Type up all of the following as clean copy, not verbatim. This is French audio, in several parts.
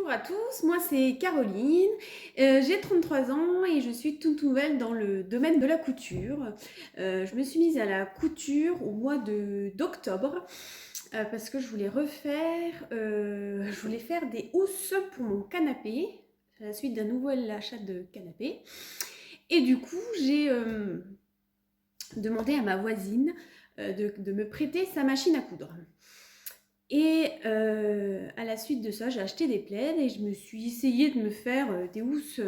Bonjour à tous, moi c'est Caroline, j'ai 33 ans et je suis toute nouvelle dans le domaine de la couture. Je me suis mise à la couture au mois d'octobre parce que je voulais faire des housses pour mon canapé à la suite d'un nouvel achat de canapé. Et du coup j'ai demandé à ma voisine de me prêter sa machine à coudre. Et à la suite de ça, j'ai acheté des plaids et je me suis essayée de me faire des housses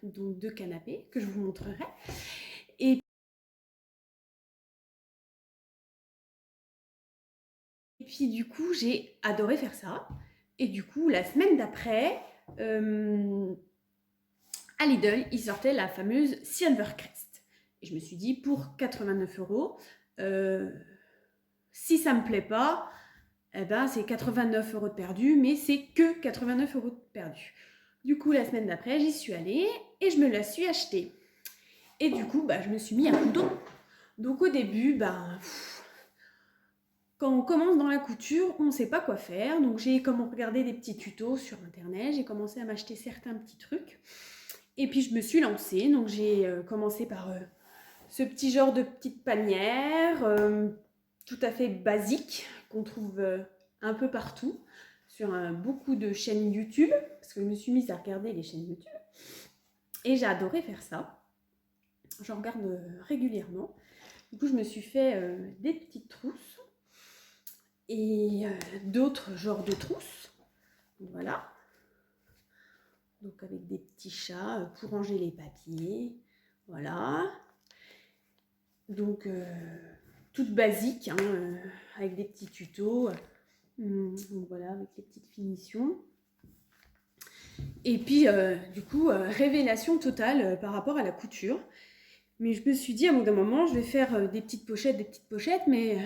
donc de canapé que je vous montrerai. Et puis du coup, j'ai adoré faire ça. Et du coup, la semaine d'après, à Lidl, ils sortaient la fameuse Silvercrest. Et je me suis dit, pour 89 euros, si ça me plaît pas, eh ben, c'est 89 euros de perdu, mais c'est que 89 euros de perdu. Du coup, la semaine d'après, j'y suis allée et je me la suis achetée. Et du coup, je me suis mis à coudre. Donc au début, quand on commence dans la couture, on ne sait pas quoi faire. Donc j'ai regardé des petits tutos sur internet, j'ai commencé à m'acheter certains petits trucs. Et puis je me suis lancée. Donc j'ai commencé par ce petit genre de petite panière, tout à fait basique, qu'on trouve un peu partout, sur beaucoup de chaînes YouTube, parce que je me suis mise à regarder les chaînes YouTube. Et j'ai adoré faire ça. J'en regarde régulièrement. Du coup, je me suis fait des petites trousses et d'autres genres de trousses. Voilà. Donc avec des petits chats pour ranger les papiers. Voilà. Donc toute basique, hein, avec des petits tutos. Donc voilà, avec les petites finitions. Et puis du coup, révélation totale par rapport à la couture. Mais je me suis dit à un moment, je vais faire des petites pochettes, mais à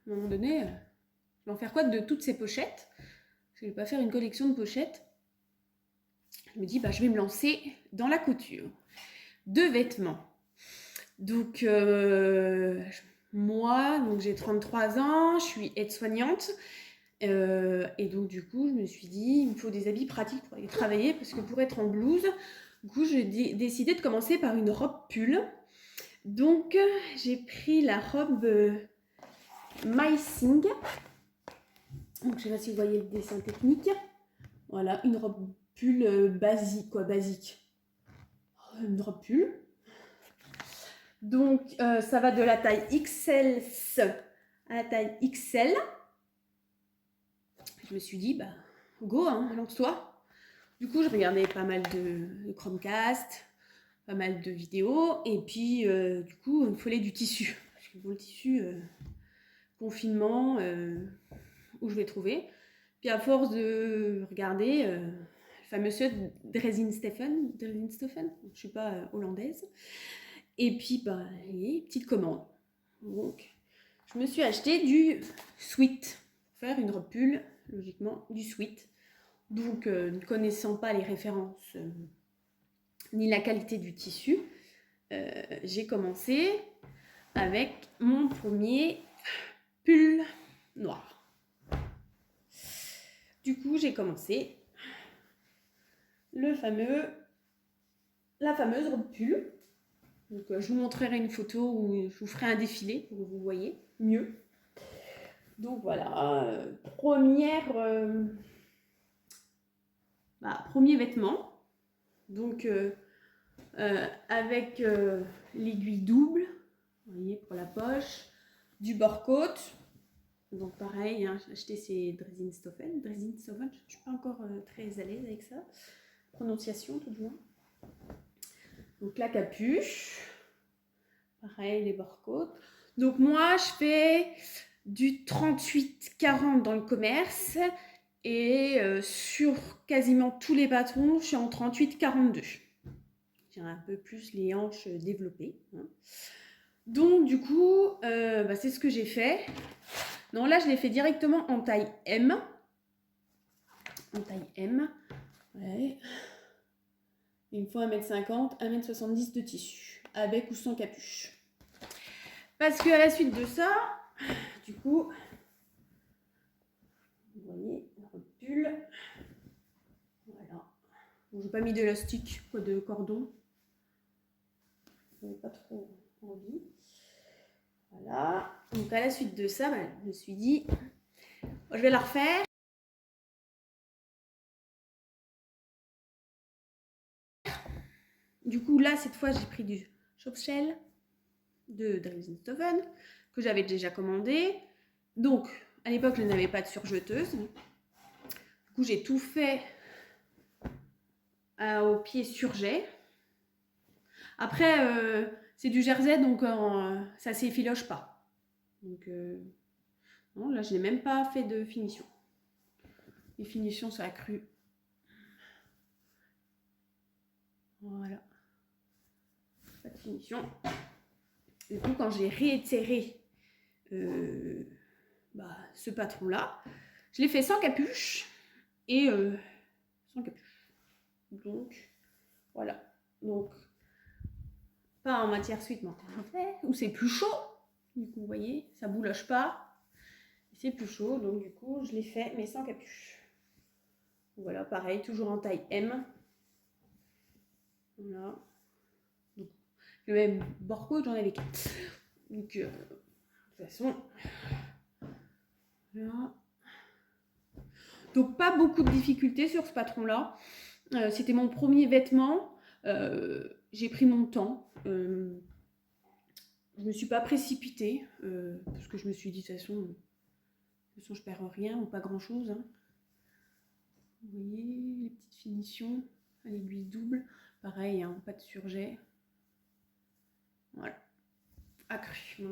un moment donné, je vais en faire quoi de toutes ces pochettes? Parce que je ne vais pas faire une collection de pochettes. Je me dis, je vais me lancer dans la couture de vêtements. Donc, moi, j'ai 33 ans, je suis aide-soignante. Et donc, du coup, je me suis dit, il me faut des habits pratiques pour aller travailler, parce que pour être en blouse, du coup, j'ai décidé de commencer par une robe pull. Donc, j'ai pris la robe MySing. Donc, je ne sais pas si vous voyez le dessin technique. Voilà, une robe pull basique, basique. Une robe pull. Donc, ça va de la taille XL à la taille XL. Je me suis dit, go, hein, lance-toi. Du coup, je regardais pas mal de Chromecast, pas mal de vidéos. Et puis, du coup, il me fallait du tissu. Parce que bon, le tissu, confinement, où je vais trouver. Puis à force de regarder, le fameux site Dresden-Stephen, je ne suis pas hollandaise. Et puis, petite commande. Donc, je me suis acheté du sweat. Faire une robe pull, logiquement, du sweat. Donc, ne connaissant pas les références ni la qualité du tissu, j'ai commencé avec mon premier pull noir. Du coup, j'ai commencé la fameuse robe pull. Donc, je vous montrerai une photo où je vous ferai un défilé pour que vous voyez mieux. Donc voilà, premier vêtement. Donc avec l'aiguille double, vous voyez, pour la poche, du bord-côte. Donc pareil, hein, j'ai acheté ces Dresden-Stephen, je ne suis pas encore très à l'aise avec ça. Prononciation tout du moins. Donc la capuche, pareil, les bord-côtes. Donc moi, je fais du 38-40 dans le commerce et sur quasiment tous les patrons, je suis en 38-42. J'ai un peu plus les hanches développées. Hein. Donc du coup, c'est ce que j'ai fait. Non, là, je l'ai fait directement en taille M. En taille M. Ouais. Il me faut 1m50, 1m70 de tissu, avec ou sans capuche. Parce qu'à la suite de ça, du coup, vous voyez, le pull. Voilà. Bon, j'ai pas mis d'élastique, quoi, de cordon. J'avais pas trop envie. Voilà. Donc à la suite de ça, bah, je me suis dit, je vais la refaire. Du coup, là, cette fois, j'ai pris du soft shell de Dresden-Stoffen que j'avais déjà commandé. Donc, à l'époque, je n'avais pas de surjeteuse. Du coup, j'ai tout fait au pied surjet. Après, c'est du jersey, donc ça s'effiloche pas. Donc, non, là, je n'ai même pas fait de finition. Les finitions, ça a cru. Voilà. Pas de finition. Du coup, quand j'ai réitéré ce patron-là, je l'ai fait sans capuche et sans capuche. Donc, voilà. Donc, pas en matière suite, mais en fait, où c'est plus chaud. Du coup, vous voyez, ça bouloche pas. C'est plus chaud, donc du coup, je l'ai fait, mais sans capuche. Voilà, pareil, toujours en taille M. Voilà. Donc, le même bord-côte, j'en avais 4. Donc, de toute façon, voilà. Donc, pas beaucoup de difficultés sur ce patron-là. C'était mon premier vêtement. J'ai pris mon temps. Je me suis pas précipitée parce que je me suis dit de toute façon je perds rien ou pas grand-chose. Hein. Vous voyez les petites finitions à l'aiguille double. Pareil, hein, pas de surjet. Voilà. Accru.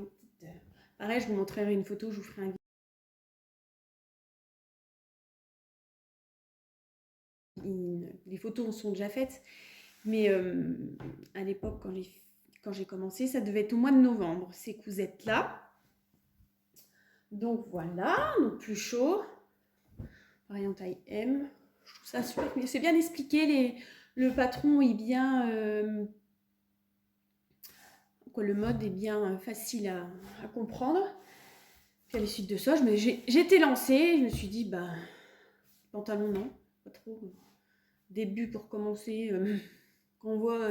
Pareil, je vous montrerai une photo, je vous ferai un les photos sont déjà faites, mais à l'époque, quand j'ai commencé, ça devait être au mois de novembre, ces cousettes-là. Donc voilà, donc plus chaud. Pareil en taille M. Je trouve ça super. C'est bien expliqué, le patron est bien... le mode est bien facile à comprendre. Puis à la suite de ça, j'étais lancée, je me suis dit, pantalon non, pas trop. Début pour commencer, quand on voit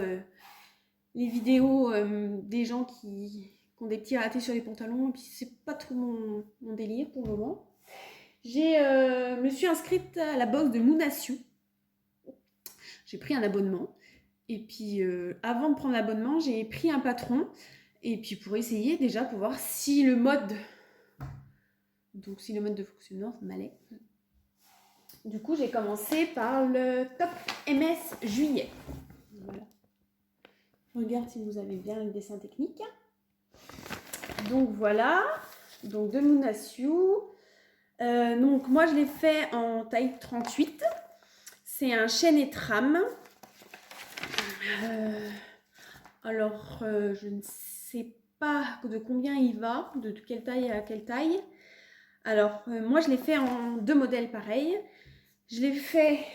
les vidéos des gens qui ont des petits ratés sur les pantalons, et puis c'est pas trop mon délire pour le moment. Me suis inscrite à la box de Moonasio. J'ai pris un abonnement. Et puis, avant de prendre l'abonnement, j'ai pris un patron. Et puis, pour essayer déjà, pour voir si le mode... Donc, si le mode de fonctionnement m'allait. Du coup, j'ai commencé par le Top MS Juillet. Voilà. Regarde si vous avez bien le dessin technique. Donc, voilà. Donc, de Moonasio. Donc, moi, je l'ai fait en taille 38. C'est un chêne et trame. Alors, je ne sais pas de combien il va, de quelle taille à quelle taille. Alors, moi, je l'ai fait en 2 modèles pareils. Je l'ai fait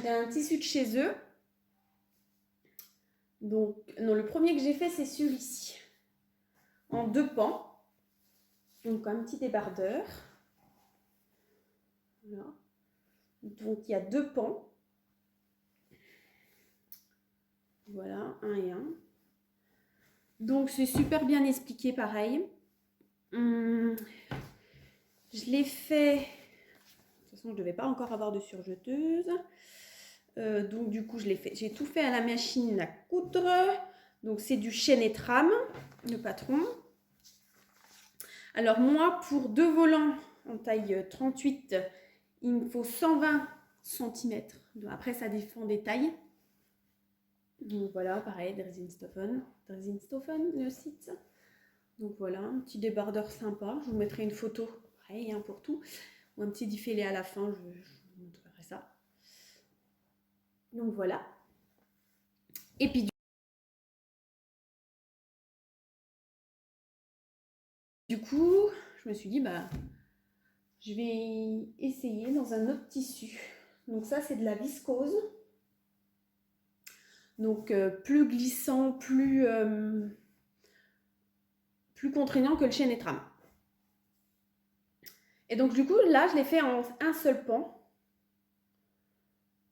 d'un tissu de chez eux. Donc, non, le premier que j'ai fait, c'est celui-ci. En 2 pans. Donc, un petit débardeur. Voilà. Donc, il y a 2 pans. Voilà, un et un. Donc, c'est super bien expliqué, pareil. Je l'ai fait... De toute façon, je ne devais pas encore avoir de surjeteuse. Donc, du coup, je l'ai fait. J'ai tout fait à la machine à coudre. Donc, c'est du chêne et trame, le patron. Alors, moi, pour 2 volants en taille 38, il me faut 120 cm. Après, ça dépend des tailles. Donc, voilà, pareil, Dresden-Stoffen, le site. Donc, voilà, un petit débardeur sympa. Je vous mettrai une photo, pareil, hein, pour tout. Ou un petit défilé à la fin, je vous montrerai ça. Donc, voilà. Et puis, du coup, je me suis dit, je vais essayer dans un autre tissu. Donc ça, c'est de la viscose. Donc plus glissant, plus contraignant que le chêne et trame. Et donc du coup, là, je l'ai fait en un seul pan.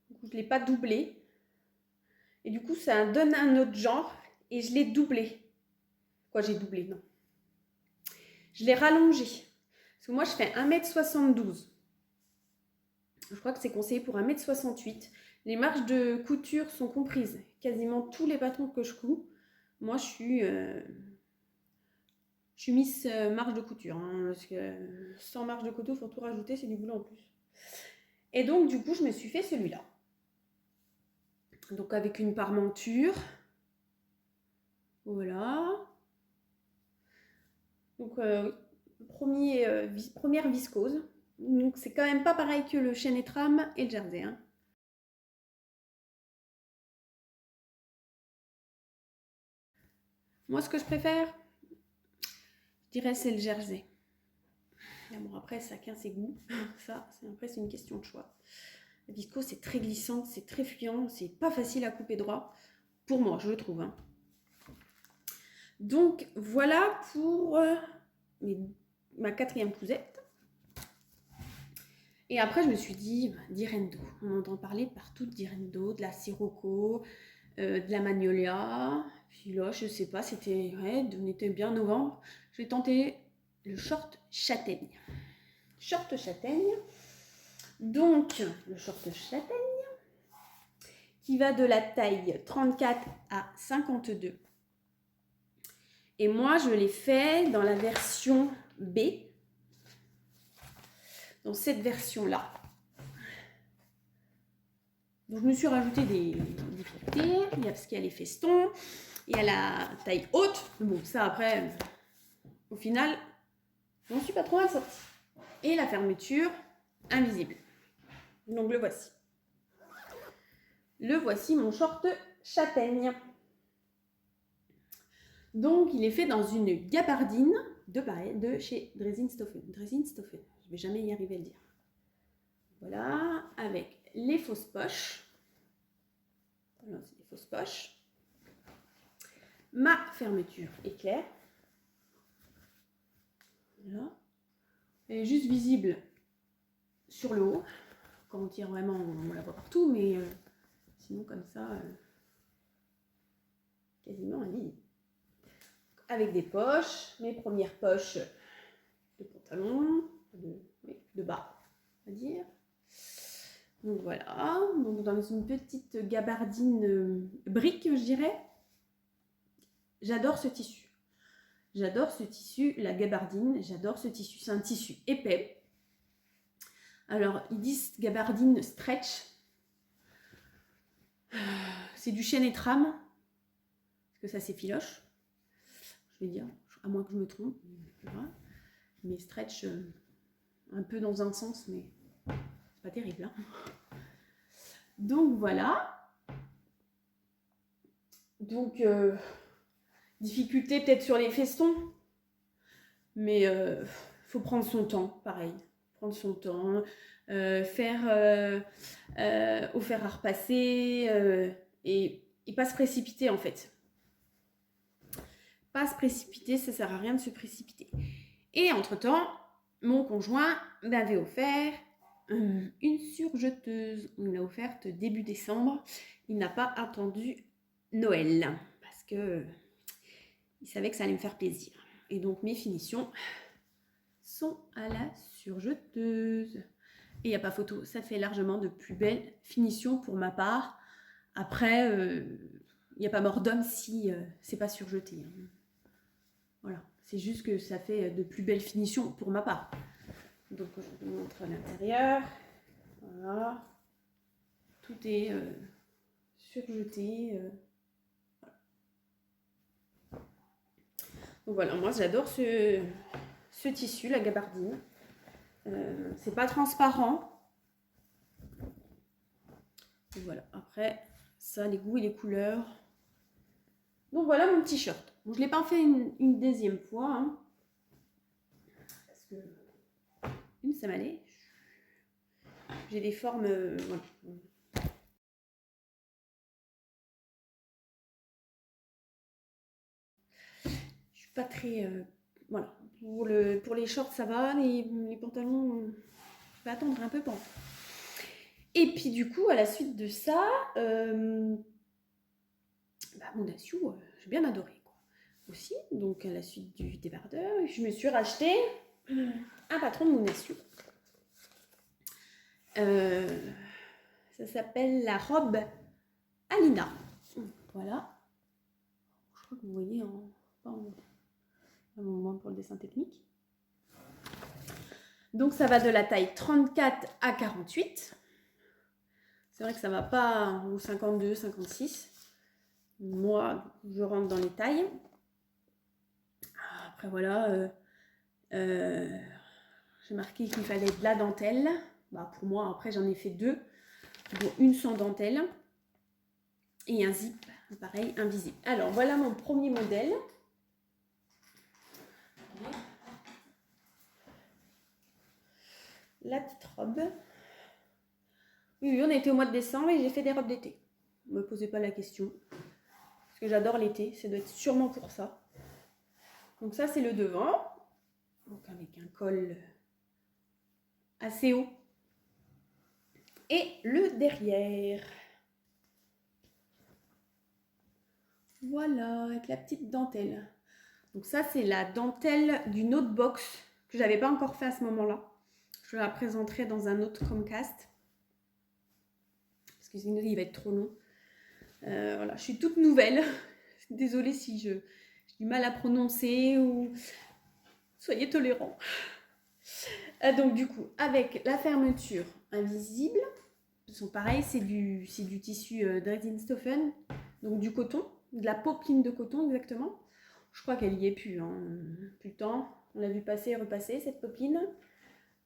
Du coup, je ne l'ai pas doublé. Et du coup, ça donne un autre genre. Et je l'ai doublé. Quoi, j'ai doublé? Non. Je l'ai rallongé. Parce que moi, je fais 1m72. Je crois que c'est conseillé pour 1m68. Les marges de couture sont comprises. Quasiment tous les patrons que je couds, moi, je suis Miss marge de couture. Hein, parce que sans marge de couture, il faut tout rajouter, c'est du boulot en plus. Et donc, du coup, je me suis fait celui-là. Donc, avec une parmenture. Voilà. Donc, première viscose. Donc, c'est quand même pas pareil que le chêne et trame et le jersey. Hein. Moi, ce que je préfère, je dirais, c'est le jersey. Mais bon, après, chacun ses goûts. Ça, après, c'est une question de choix. La viscose, c'est très glissant, c'est très fluent, c'est pas facile à couper droit. Pour moi, je le trouve. Hein. Donc, voilà pour ma 4e cousette. Et après, je me suis dit, d'Irendo. On entend parler partout d'Irendo, de la Sirocco, de la Magnolia. Puis là, je sais pas, on était bien novembre. J'ai tenté le short châtaigne. Short châtaigne. Donc, le short châtaigne qui va de la taille 34 à 52. Et moi, je l'ai fait dans la version B. Dans cette version-là. Donc, je me suis rajouté des difficultés. Parce qu'il y a les festons. Il y a la taille haute. Bon, ça, après, au final, je n'en suis pas trop mal sortie. Et la fermeture invisible. Donc, le voici. Le voici, mon short châtaigne. Donc, il est fait dans une gabardine de chez Dresinstoffen. Dresinstoffen, je ne vais jamais y arriver à le dire. Voilà, avec les fausses poches. Voilà, c'est les fausses poches. Ma fermeture éclair. Voilà. Elle est juste visible sur le haut. Quand on tire vraiment, on la voit partout, mais sinon comme ça, quasiment invisible. Avec des poches, mes premières poches de pantalon, de bas, on va dire. Donc voilà, donc dans une petite gabardine brique, je dirais. J'adore ce tissu. J'adore ce tissu, la gabardine, j'adore ce tissu. C'est un tissu épais. Alors, ils disent gabardine stretch. C'est du chêne et trame. Parce que ça s'effiloche. Je vais dire, à moins que je me trompe. Voilà. Mais stretch, un peu dans un sens, mais c'est pas terrible. Hein. Donc voilà. Donc, difficulté peut-être sur les festons. Mais faut prendre son temps, pareil. Prendre son temps. Faire au fer à repasser. Et pas se précipiter en fait. Pas se précipiter, ça sert à rien de se précipiter. Et entre-temps, mon conjoint m'avait offert une surjeteuse. Il me l'a offerte début décembre. Il n'a pas attendu Noël parce que il savait que ça allait me faire plaisir. Et donc mes finitions sont à la surjeteuse. Et il n'y a pas photo, ça fait largement de plus belles finitions pour ma part. Après, il n'y a pas mort d'homme si c'est pas surjeté. Hein. Voilà, c'est juste que ça fait de plus belles finitions pour ma part. Donc je vous montre l'intérieur. Voilà. Tout est surjeté. Voilà. Donc voilà, moi j'adore ce tissu, la gabardine. C'est pas transparent. Donc voilà, après ça, les goûts et les couleurs. Donc voilà mon t-shirt. Bon, je ne l'ai pas fait une deuxième fois. Hein, parce que ça m'allait. J'ai des formes. Voilà. Je suis pas très. Voilà. Pour les shorts, ça va. Les pantalons, je vais attendre un peu pour. Et puis du coup, à la suite de ça, mon Daciou, j'ai bien adoré quoi. Aussi. Donc à la suite du débardeur, je me suis racheté un patron de mon Daciou. Ça s'appelle la robe Alina. Voilà. Je crois que vous voyez un moment pour le dessin technique. Donc ça va de la taille 34 à 48. C'est vrai que ça ne va pas au 52, 56. Moi, je rentre dans les tailles. Après voilà, j'ai marqué qu'il fallait de la dentelle. Pour moi, après j'en ai fait 2. Bon, une sans dentelle. Et un zip, pareil, invisible. Alors voilà mon premier modèle. La petite robe. Oui, on était au mois de décembre et j'ai fait des robes d'été. Ne me posez pas la question. Parce que j'adore l'été, ça doit être sûrement pour ça. Donc ça, c'est le devant. Donc avec un col assez haut. Et le derrière. Voilà, avec la petite dentelle. Donc ça, c'est la dentelle d'une autre box que j'avais pas encore fait à ce moment-là. Je la présenterai dans un autre Chromecast. Parce que sinon, il va être trop long. Voilà, je suis toute nouvelle. Désolée si j'ai du mal à prononcer ou soyez tolérants. Donc du coup, avec la fermeture invisible, sont pareils, c'est du tissu Dresden-Stoffen, donc du coton, de la popeline de coton exactement. Je crois qu'elle y est plus, hein. Plus le temps. On l'a vu passer et repasser cette popeline.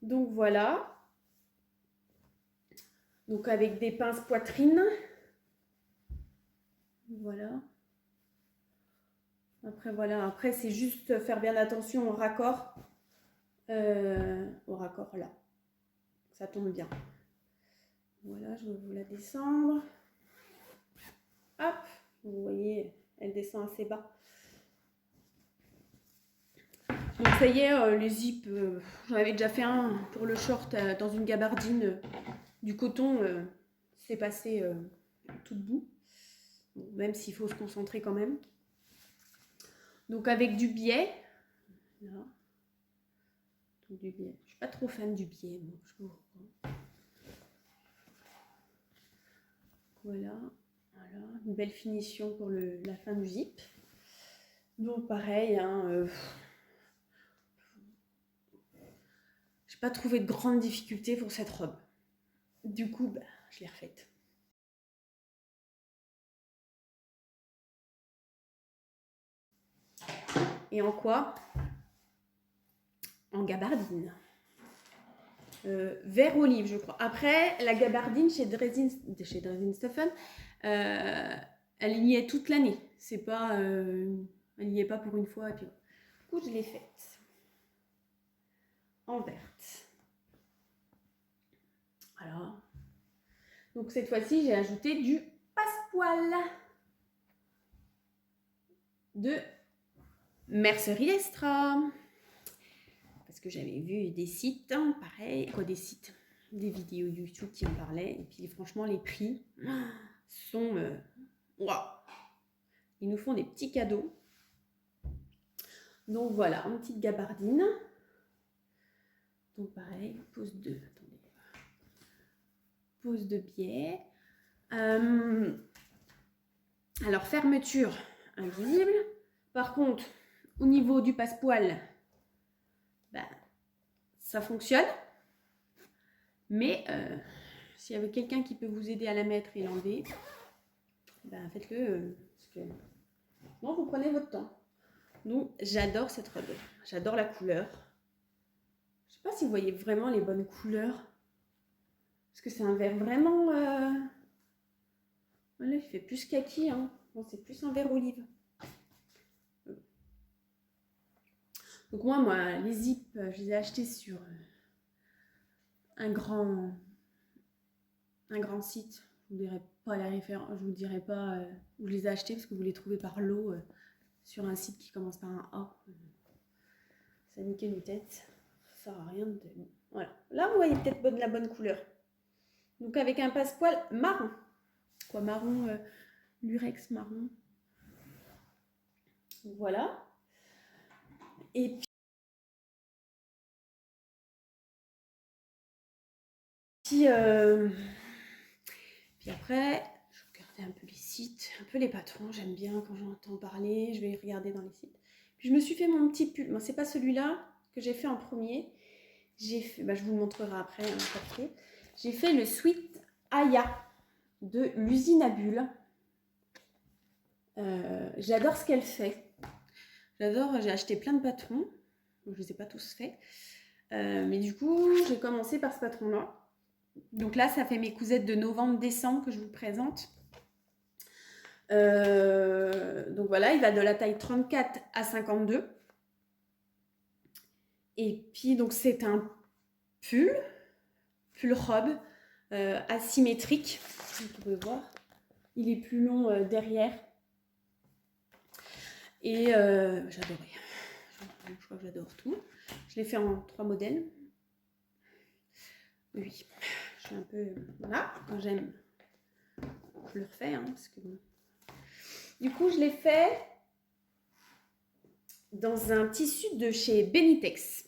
Donc voilà. Donc avec des pinces poitrine. Voilà. Après voilà, après c'est juste faire bien attention au raccord là. Ça tombe bien. Voilà, je vais vous la descendre. Hop, vous voyez, elle descend assez bas. Donc ça y est, les zips, j'en avais déjà fait un pour le short dans une gabardine du coton, c'est passé tout debout. Bon, même s'il faut se concentrer quand même. Donc avec du biais. Là. Donc, du biais. Je suis pas trop fan du biais, moi. Je vous reprends. Voilà. Voilà. Une belle finition pour la fin du zip. Donc pareil, hein, j'ai pas trouvé de grande difficulté pour cette robe. Du coup, je l'ai refaite. Et en quoi? En gabardine. Vert olive, je crois. Après, la gabardine chez Dresden-Stoffen, elle y est toute l'année. C'est pas, elle y est pas pour une fois. Et puis, du coup, je l'ai faite en verte. Alors, donc cette fois-ci, j'ai ajouté du passepoil de Mercerie Extra. Parce que j'avais vu des sites, hein, pareil, des vidéos YouTube qui en parlaient. Et puis franchement, les prix sont... waouh. Ils nous font des petits cadeaux. Donc voilà, une petite gabardine. Donc pareil, pose de... Attendez. Pose de biais. Alors, fermeture invisible. Par contre, au niveau du passepoil, ça fonctionne. Mais s'il y avait quelqu'un qui peut vous aider à la mettre et l'enlever, faites-le. Non, vous prenez votre temps. Donc, j'adore cette robe. J'adore la couleur. Je ne sais pas si vous voyez vraiment les bonnes couleurs. Parce que c'est un vert vraiment... Voilà, il fait plus kaki. Hein. Bon, c'est plus un vert olive. Donc moi, les zips, je les ai achetés sur un grand site. Je vous dirai pas la référence, je vous dirai pas où je les ai achetés parce que vous les trouvez par lot sur un site qui commence par un A. Ça niquait une tête. Ça sert à rien de... Voilà. Là, vous voyez peut-être la bonne couleur. Donc avec un passepoil marron. Quoi, marron, lurex marron. Voilà. Et puis, après, je regardais un peu les sites, un peu les patrons. J'aime bien quand j'entends parler, je vais regarder dans les sites. Puis je me suis fait mon petit pull. Moi, c'est pas celui-là que j'ai fait en premier. J'ai fait, je vous le montrerai après. J'ai fait le Sweet Aya de l'usine à bulles. J'adore ce qu'elle fait. J'adore, j'ai acheté plein de patrons. Je ne les ai pas tous faits. Mais du coup, j'ai commencé par ce patron-là. Donc là, ça fait mes cousettes de novembre-décembre que je vous présente. Donc voilà, il va de la taille 34 à 52. Et puis, donc c'est un pull robe asymétrique. Vous pouvez voir. Il est plus long derrière. Et j'adorais. Je crois que j'adore tout. Je l'ai fait en 3 modèles. Oui, je suis un peu... Voilà, quand j'aime, je le refais. Parce que... Du coup, je l'ai fait dans un tissu de chez Benitex.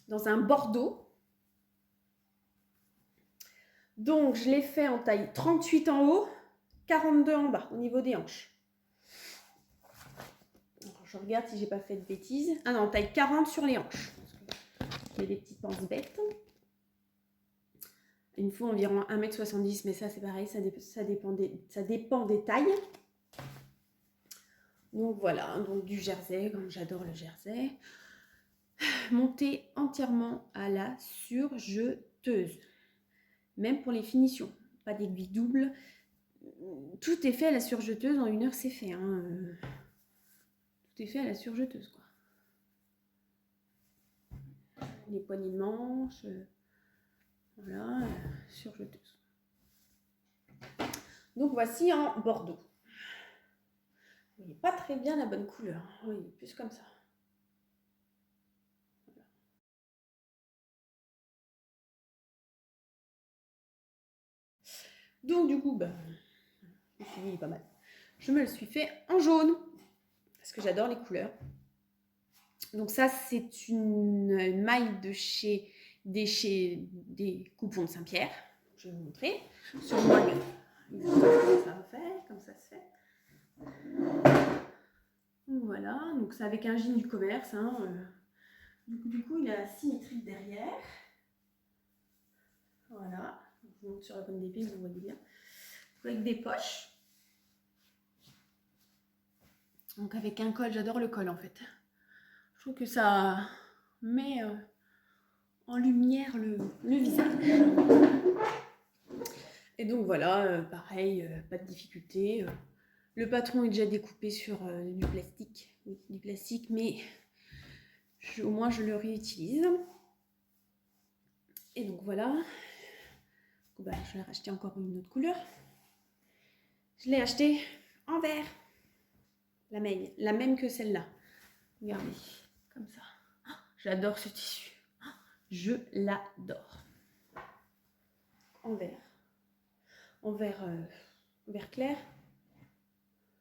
Dans un bordeaux. Donc, je l'ai fait en taille 38 en haut, 42 en bas, au niveau des hanches. Alors, je regarde si j'ai pas fait de bêtises. Ah non, taille 40 sur les hanches. Il y a des petites pinces bêtes. Il me faut environ 1m70, mais ça c'est pareil, ça dépend des tailles. Donc voilà, donc du jersey, comme j'adore le jersey. Monté entièrement à la surjeteuse. Même pour les finitions, pas d'aiguille double. Tout est fait à la surjeteuse, en 1 heure c'est fait. Tout est fait à la surjeteuse, quoi. Les poignées de manche, voilà, surjeteuse. Donc voici en bordeaux. Vous voyez pas très bien la bonne couleur. Oui, plus comme ça. Voilà. Donc du coup, je me suis dit, il est pas mal. Je me le suis fait en jaune parce que j'adore les couleurs. Donc ça, c'est une maille de chez des coupons de Saint-Pierre. Je vais vous montrer. Sur moi, comme ça se fait. Donc voilà, donc c'est avec un jean du commerce. Du coup, il a symétrique derrière. Voilà, je vous montre sur la pomme d'épée, vous voyez bien. Avec des poches. Donc avec un col, j'adore le col en fait. Je trouve que ça met en lumière le visage. Et donc voilà, pareil, pas de difficulté. Le patron est déjà découpé sur du plastique. Oui, du plastique, mais au moins je le réutilise. Et donc voilà. Je vais racheter encore une autre couleur. Je l'ai acheté en vert. La même que celle-là. Regardez, comme ça. Oh, j'adore ce tissu. Oh, je l'adore. En vert. En vert clair.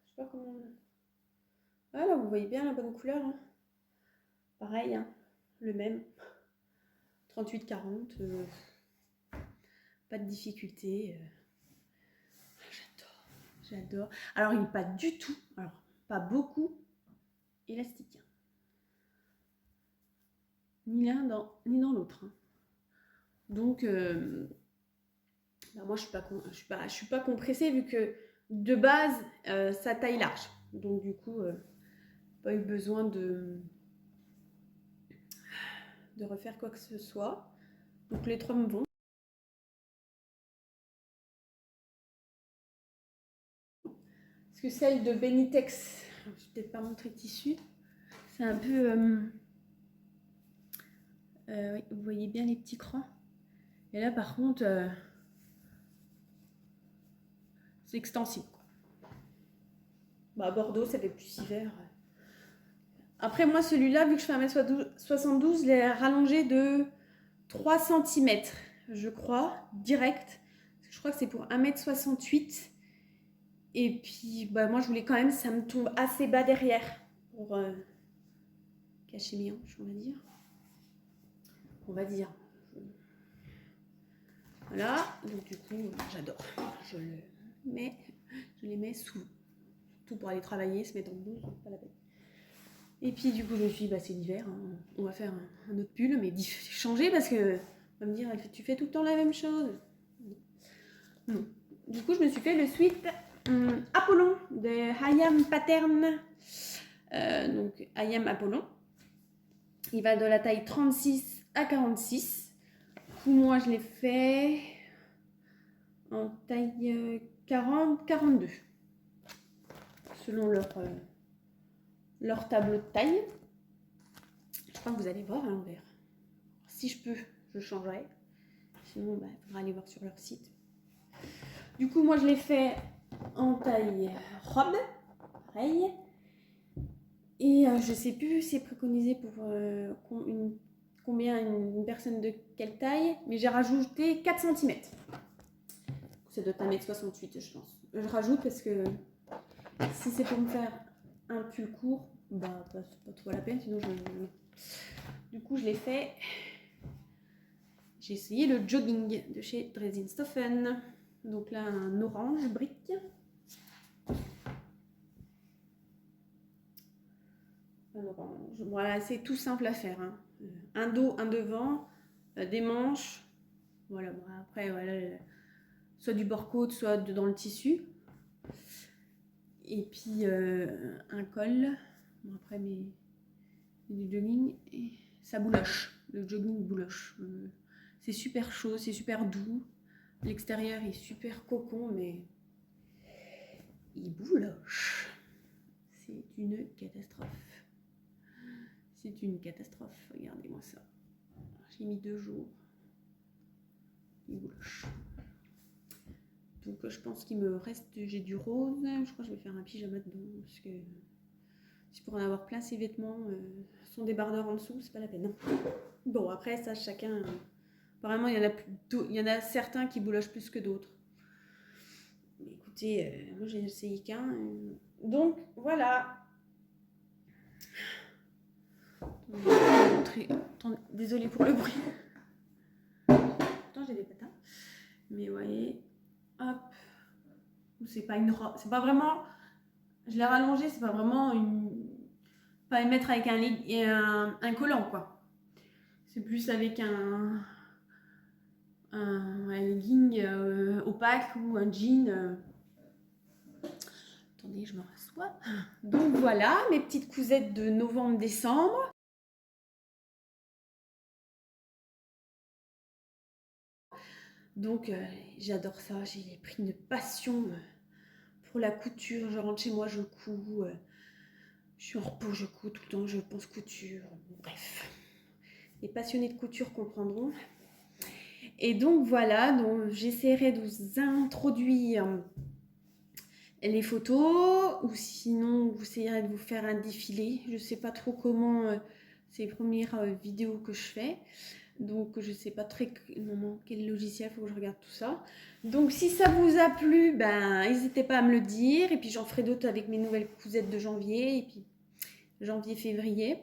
Je sais pas comment... Voilà, vous voyez bien la bonne couleur. Pareil, le même. 38-40. Pas de difficulté. J'adore. Alors, il n'est pas du tout, pas beaucoup élastique. Ni l'un ni dans l'autre. Donc, moi, je suis pas compressée vu que de base, ça taille large. Donc, du coup, pas eu besoin de refaire quoi que ce soit. Donc, les 3 me vont. Parce que celle de Benitex, je ne vais peut-être pas montrer le tissu. C'est un peu... oui, vous voyez bien les petits crans. Et là, par contre, c'est extensible. À Bordeaux, ça fait plus hiver. Après, moi, celui-là, vu que je fais 1m72, je l'ai rallongé de 3 cm. je crois, direct. Je crois que c'est pour 1m68. Et puis, bah, moi, je voulais quand même, ça me tombe assez bas derrière pour cacher mes hanches, on va dire. Voilà, donc du coup, j'adore. Je les mets sous. Tout pour aller travailler, se mettre en blouse, pas la peine. Et puis du coup, je me suis dit, bah, c'est l'hiver, hein, on va faire un autre pull, mais changer parce que on va me dire, tu fais tout le temps la même chose. Non. Du coup, je me suis fait le sweat Apollon de Hayam Pattern. Donc, Hayam Apollon. Il va de la taille 36 à 46. Du coup, moi, je l'ai fait en taille 40-42. Selon leur tableau de taille. Je crois que vous allez voir à l'envers. Si je peux, je changerai. Sinon, il faudra aller voir sur leur site. Du coup, moi, je l'ai fait en taille robe. Pareil. Et je sais plus si c'est préconisé pour combien une personne de quelle taille, mais j'ai rajouté 4 cm. Ça doit être 1m68, je pense. Je rajoute parce que si c'est pour me faire un pull court, bah pas trop la peine, sinon Du coup, je l'ai fait. J'ai essayé le jogging de chez Dresden-Stoffen. Donc là, un orange brique. Un orange. Voilà, c'est tout simple à faire. Hein. Un dos, un devant, des manches. Voilà, bon, après, voilà, soit du bord-côte, soit dans le tissu. Et puis, un col. Bon, après, du jogging. Et ça bouloche. Le jogging bouloche. C'est super chaud, c'est super doux. L'extérieur est super cocon, mais il bouloche. C'est une catastrophe. C'est une catastrophe. Regardez-moi ça. J'ai mis 2 jours. Il bouloche. Donc je pense qu'il me reste, j'ai du rose. Je crois que je vais faire un pyjama dedans. Parce que si pour en avoir plein ces vêtements, sont débardeurs en dessous, c'est pas la peine. Bon, après ça, chacun... Apparemment, il y en a certains qui boulochent plus que d'autres. Mais écoutez, moi j'ai essayé qu'un. Donc voilà. Désolée pour le bruit. Pourtant j'ai des patins. Mais vous voyez, hop. C'est pas une robe. C'est pas vraiment. Je l'ai rallongé, c'est pas vraiment une. Pas une mettre avec un collant, quoi. C'est plus avec un legging opaque ou un jean. Attendez, je me rassois. Donc voilà, mes petites cousettes de novembre-décembre. Donc j'adore ça, j'ai pris une passion pour la couture. Je rentre chez moi, je couds. Je suis en repos, je couds tout le temps, je pense couture. Bref, les passionnés de couture comprendront. Et donc voilà, donc j'essaierai de vous introduire les photos, ou sinon vous essayerez de vous faire un défilé. Je ne sais pas trop comment c'est les premières vidéos que je fais. Donc je ne sais pas très quel logiciel, il faut que je regarde tout ça. Donc si ça vous a plu, n'hésitez pas à me le dire. Et puis j'en ferai d'autres avec mes nouvelles cousettes de janvier. Et puis janvier-février.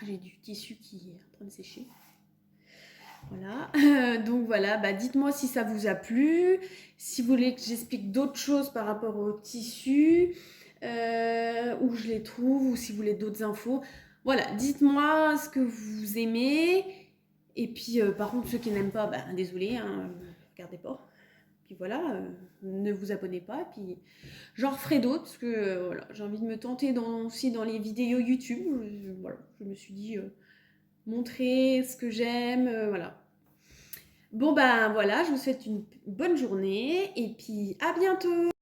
J'ai du tissu qui est en train de sécher. Voilà, donc voilà, dites-moi si ça vous a plu, si vous voulez que j'explique d'autres choses par rapport au tissu, où je les trouve, ou si vous voulez d'autres infos. Voilà, dites-moi ce que vous aimez, et puis par contre ceux qui n'aiment pas, désolé, hein, regardez pas. Puis voilà, ne vous abonnez pas, puis j'en referai d'autres, parce que voilà, j'ai envie de me tenter aussi dans les vidéos YouTube. Voilà, je me suis dit... montrer ce que j'aime, voilà. Bon voilà, je vous souhaite une bonne journée et puis à bientôt.